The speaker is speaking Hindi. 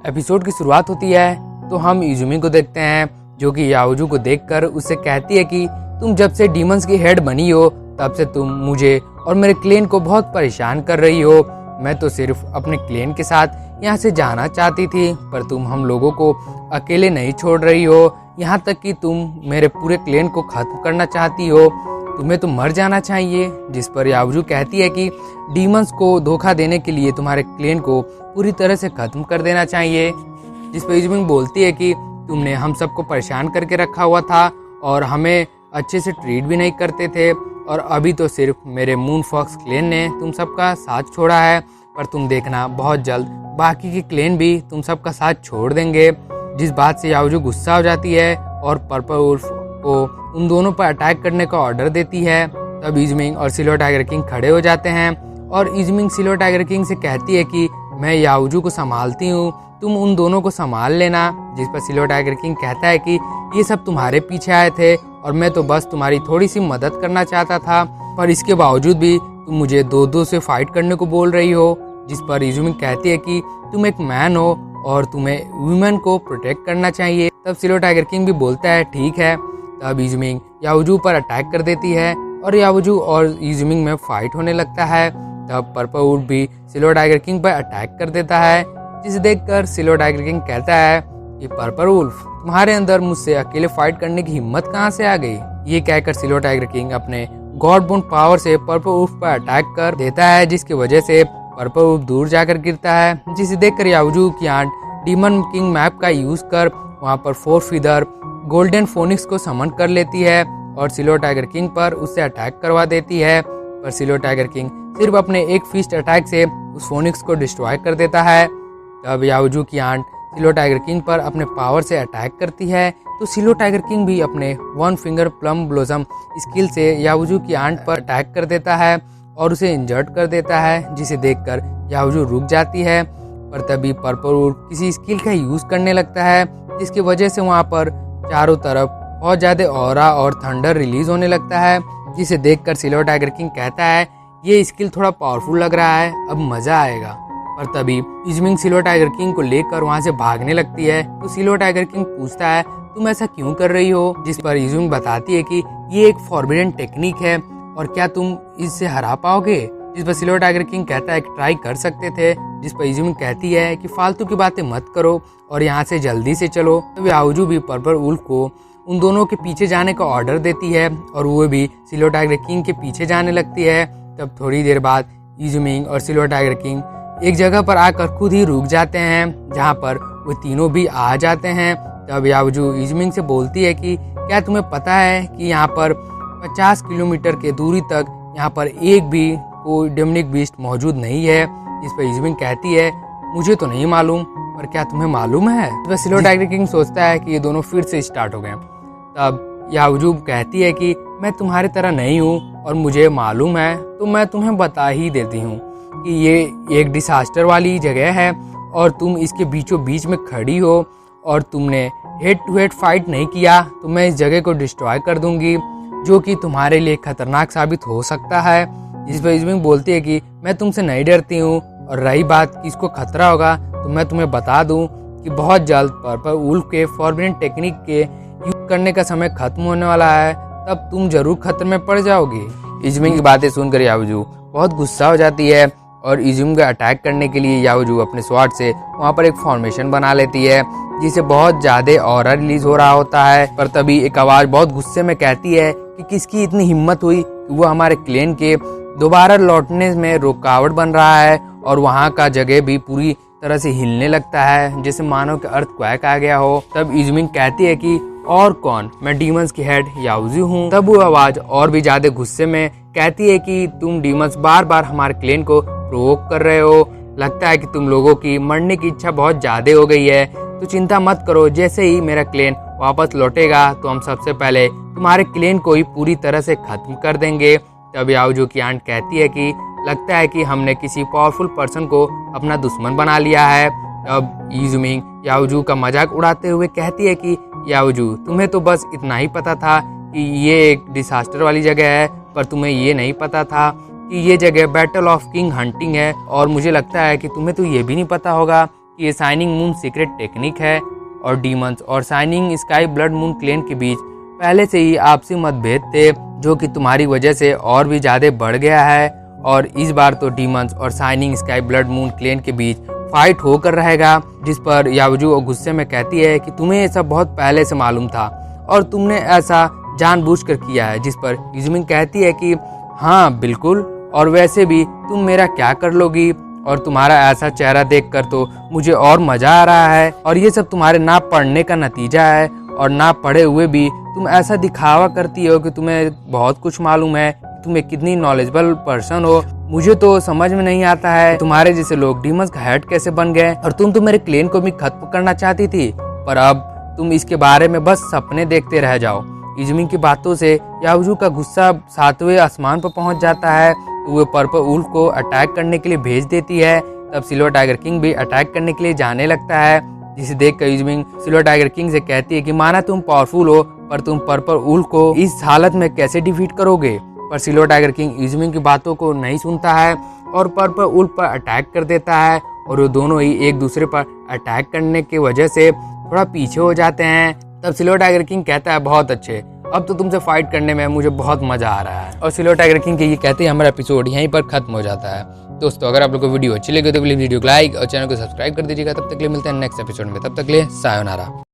एपिसोड की शुरुआत होती है तो हम इजुमी को देखते हैं, जो कि याओजू को देखकर उससे कहती है कि तुम जब से डीमंस की हेड बनी हो तब से तुम मुझे और मेरे क्लेन को बहुत परेशान कर रही हो। मैं तो सिर्फ अपने क्लेन के साथ यहाँ से जाना चाहती थी, पर तुम हम लोगों को अकेले नहीं छोड़ रही हो, यहाँ तक कि तुम मेरे पूरे क्लेन को खत्म करना चाहती हो। तुम्हें तो मर जाना चाहिए। जिस पर याओजू कहती है कि डीमंस को धोखा देने के लिए तुम्हारे क्लेन को पूरी तरह से खत्म कर देना चाहिए। जिस पर इजुमी बोलती है कि तुमने हम सबको परेशान करके रखा हुआ था और हमें अच्छे से ट्रीट भी नहीं करते थे, और अभी तो सिर्फ मेरे मून फॉक्स क्लेन ने तुम सबका साथ छोड़ा है, पर तुम देखना बहुत जल्द बाकी के क्लेन भी तुम सबका साथ छोड़ देंगे। जिस बात से याओजू गुस्सा हो जाती है और पर्पल वुल्फ को उन दोनों पर अटैक करने का ऑर्डर देती है। तब इजमिंग और सिल्वर टाइगर किंग खड़े हो जाते हैं और इजमिंग सिल्वर टाइगर किंग से कहती है कि मैं याओजू को संभालती हूँ, तुम उन दोनों को संभाल लेना। जिस पर सिल्वर टाइगर किंग कहता है कि ये सब तुम्हारे पीछे आए थे और मैं तो बस तुम्हारी थोड़ी सी मदद करना चाहता था, पर इसके बावजूद भी तुम मुझे दो से फाइट करने को बोल रही हो। जिस पर इजुमी कहती है कि तुम एक मैन हो और तुम्हें वुमेन को प्रोटेक्ट करना चाहिए। तब सिल्वर टाइगर किंग भी बोलता है ठीक है। तब इजुमी याओजू पर अटैक कर देती है और याओजू और इजुमी में फाइट होने लगता है। तब पर्पल वुल्फ भी सिल्वर टाइगर किंग पर अटैक कर देता है, जिसे देखकर सिल्वर टाइगर किंग कहता है कि पर्पल वुल्फ तुम्हारे अंदर मुझसे अकेले फाइट करने की हिम्मत कहाँ से आ गई। ये कहकर सिल्वर टाइगर किंग अपने गॉड बोन पावर से पर्पल वुल्फ पर अटैक कर देता है, जिसकी वजह से पर्पल वुल्फ दूर जाकर गिरता है। जिसे देखकर याओजू की आंट डीमन किंग मैप का यूज कर वहाँ पर 4 फीदर गोल्डन फोनिक्स को समन कर लेती है और सिल्वर टाइगर किंग पर उससे अटैक करवा देती है, पर सिल्वर टाइगर किंग सिर्फ अपने एक फिस्ट अटैक से उस फोनिक्स को डिस्ट्रॉय कर देता है। तब याओजू की आंट सिल्वर टाइगर किंग पर अपने पावर से अटैक करती है, तो सिल्वर टाइगर किंग भी अपने 1 फिंगर प्लम ब्लॉसम स्किल से याओजू की आंट पर अटैक कर देता है और उसे इंजर्ड कर देता है, जिसे देखकर याओजू रुक जाती है। पर तभी पर्पल वुल्फ किसी स्किल का यूज करने लगता है, जिसकी वजह से वहाँ पर चारों तरफ बहुत ज्यादा ऑरा और थंडर रिलीज होने लगता है, जिसे देखकर सिल्वर टाइगर किंग कहता है ये स्किल थोड़ा पावरफुल लग रहा है, अब मजा आएगा। पर तभी इजमिंग सिल्वर टाइगर किंग को लेकर वहाँ से भागने लगती है, तो सिल्वर टाइगर किंग पूछता है तुम ऐसा क्यों कर रही हो। जिस पर इजमिंग बताती है कि ये एक फॉरबिडन टेक्निक है और क्या तुम इससे हरा पाओगे। जिस पर सिल्वर टाइगर किंग कहता है कि ट्राई कर सकते थे। जिस पर इजमिंग कहती है कि फालतू की बातें मत करो और यहाँ से जल्दी से चलो। तो याओजू भी पर्पल वुल्फ को उन दोनों के पीछे जाने का ऑर्डर देती है और वो भी सिल्वर टाइगर किंग के पीछे जाने लगती है। तब थोड़ी देर बाद इजमिंग और सिल्वर टाइगर किंग एक जगह पर आकर खुद ही रुक जाते हैं, जहाँ पर वो तीनों भी आ जाते हैं। तब याओजू इजमिंग से बोलती है कि क्या तुम्हें पता है कि यहाँ पर 50 किलोमीटर के दूरी तक यहाँ पर एक भी कोई डेमनिक बीस्ट मौजूद नहीं है। जिस पर इजमिंग कहती है मुझे तो नहीं मालूम, पर क्या तुम्हें मालूम है। तो सिल्वर टाइगर किंग सोचता है कि ये दोनों फिर से स्टार्ट हो गए। तब याओजू कहती है कि मैं तुम्हारी तरह नहीं हूँ और मुझे मालूम है, तो मैं तुम्हें बता ही देती हूँ कि ये एक डिसास्टर वाली जगह है और तुम इसके बीचों बीच में खड़ी हो और तुमने हेड टू हेड फाइट नहीं किया, तो मैं इस जगह को डिस्ट्रॉय कर दूंगी, जो कि तुम्हारे लिए खतरनाक साबित हो सकता है। जिस पर इजमिंग बोलती है कि मैं तुमसे नहीं डरती हूँ, और रही बात कि इसको खतरा होगा तो मैं तुम्हें बता दूं कि बहुत जल्द पर्पल वुल्फ के फॉरबिडन टेक्निक के यूज करने का समय खत्म होने वाला है, तब तुम जरूर खतरे में पड़ जाओगे। इजमिंग की बातें सुनकर याओजू बहुत गुस्सा हो जाती है और इजुमी को अटैक करने के लिए याओजू अपने स्वॉर्ड से वहाँ पर एक फॉर्मेशन बना लेती है, जिसे बहुत ज्यादा ऑरा रिलीज हो रहा होता है। पर तभी एक आवाज बहुत गुस्से में कहती है कि किसकी इतनी हिम्मत हुई कि वो हमारे क्लेन के दोबारा लौटने में रुकावट बन रहा है, और वहाँ का जगह भी पूरी तरह से हिलने लगता है, जैसे मानो कि अर्थक्वेक आ गया हो। तब इजमिंग कहती है कि और कौन, मैं डीमंस की हेड याओजू हूँ। तब वो आवाज और भी ज्यादा गुस्से में कहती है कि तुम डीमंस बार बार हमारे क्लेन को प्रोवोक कर रहे हो, लगता है कि तुम लोगों की मरने की इच्छा बहुत ज्यादा हो गई है, तो चिंता मत करो, जैसे ही मेरा क्लेन वापस लौटेगा तो हम सबसे पहले तुम्हारे क्लेन को ही पूरी तरह से खत्म कर देंगे। तब याओजू की आंट कहती है कि लगता है कि हमने किसी पावरफुल पर्सन को अपना दुश्मन बना लिया है। तब इजुमिंग याओजू का मजाक उड़ाते हुए कहती है कि याओजू तुम्हें तो बस इतना ही पता था कि ये एक डिसास्टर वाली जगह है, पर तुम्हें ये नहीं पता था कि ये जगह बैटल ऑफ किंग हंटिंग है, और मुझे लगता है कि तुम्हें तो ये भी नहीं पता होगा कि ये शाइनिंग मून सीक्रेट टेक्निक है और डीमंस और shining sky blood moon clan के बीच पहले से ही आपसी मतभेद थे, जो कि तुम्हारी वजह से और भी ज़्यादा बढ़ गया है। और इस बार तो डीमंस और shining sky blood moon clan के बीच फाइट होकर रहेगा, जिस पर यावजू गुस्से में कहती है कि तुम्हें ये सब बहुत पहले से मालूम था और तुमने ऐसा जानबूझकर किया है। जिस पर इज़ुमिन कहती है कि हाँ बिल्कुल, और वैसे भी तुम मेरा क्या कर लोगी, और तुम्हारा ऐसा चेहरा देखकर तो मुझे और मजा आ रहा है। और ये सब तुम्हारे ना पढ़ने का नतीजा है, और ना पढ़े हुए भी तुम ऐसा दिखावा करती हो कि तुम्हें बहुत कुछ मालूम है, तुम एक कितनी नॉलेजेबल पर्सन हो। मुझे तो समझ में नहीं आता है तुम्हारे जैसे लोग डीमंस का हेड कैसे बन गए। और तुम तो मेरे क्लैन को भी खत्म करना चाहती थी, पर अब तुम इसके बारे में बस सपने देखते रह जाओ। इज़ुमिन की बातों से यावजू का गुस्सा 7वें आसमान पर पहुंच जाता है, तो वो पर्पल वुल्फ को अटैक करने के लिए भेज देती है। तब सिल्वर टाइगर किंग भी अटैक करने के लिए जाने लगता है, जिसे देखकर इज़ुमिन सिल्वर टाइगर किंग से कहती है कि माना तुम पावरफुल हो, पर तुम पर्पल वुल्फ को इस हालत में कैसे डिफीट करोगे। पर सिल्वर टाइगर किंग इज़ुमिन की बातों को नहीं सुनता है और पर्पल वुल्फ पर अटैक कर देता है, और वो दोनों ही एक दूसरे पर अटैक करने की वजह से थोड़ा पीछे हो जाते हैं। तब सिल्वर टाइगर किंग कहता है बहुत अच्छे, अब तो तुमसे फाइट करने में मुझे बहुत मजा आ रहा है। और सिल्वर टाइगर किंग के ये कहते हैं हमारा एपिसोड यहीं पर खत्म हो जाता है। दोस्तों अगर आप लोग को वीडियो अच्छी लगी तो प्लीज वीडियो को लाइक और चैनल को सब्सक्राइब कर दीजिएगा। तब तक के लिए मिलते हैं नेक्स्ट एपिसोड में, तब तक के लिए सायोनारा।